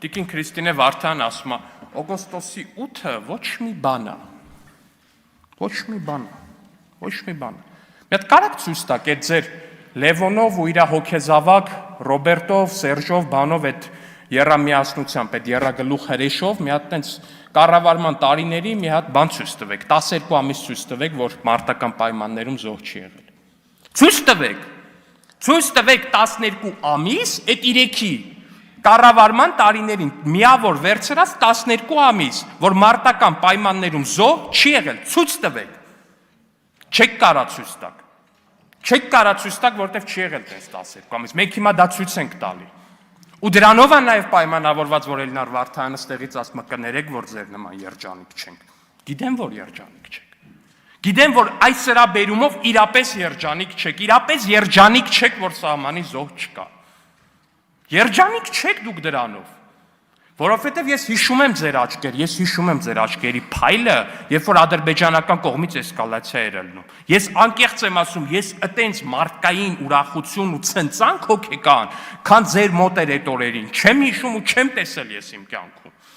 Տիկին Քրիստինե Վարդան ասում է, օգոստոսի 8-ը ոչ մի բան է։ Ոչ մի բան է։ Ոչ մի բան։ Մի հատ կարաք ցույց տաք այդ ձեր Լևոնով ու իր հոգեզավակ Ռոբերտով, Սերժով, բանով այդ երամիասնությամբ, այդ երագլուխ հրեշով մի հատ տենց կառավարման տարիների մի հատ բան ցույց տվեք, 12 ամիս ցույց տվեք, որ մարտական պայմաններում զոհ չի եղել։ Ցույց տվեք 12 ամիս այդ 3-ի կառավարման տարիներին միավոր վերցրած 12 ամիս, որ մարտական պայմաններում զոհ չի եղել, ցույց տվեք։ Չեք կարա ցույց տաք։ Չեք կարա ցույց տաք, որտեվ չի եղել տես 12 ամիս։ Մենք հիմա դա ցույց ենք տալի։ Ու դրանով է նաև պայմանավորված, որ Էլինար Վարդայանը ստեղից ասում է կներեք, որ ձեր նման երջանիկ չենք։ Գիտեմ, որ երջանիկ չեք։ Գիտեմ, որ այս սրաբերումով իրապես երջանիկ չեք, իրապես երջանիկ չեք, որ սահմանի զոհ չկա։ Երջանիկ չեք դուք դրանով։ Որովհետև ես հիշում եմ ձեր աչքերի փայլը, երբ որ ադրբեջանական կողմից էսկալացիա էր ելնում։ Ես անկեղծ եմ ասում, ես այտենց մարդկային ուրախություն ու ցնծանք հոգեկան, քան ձեր մոտ էր այդ օրերին, չեմ հիշում ու չեմ տեսել ես իմ կյանքում։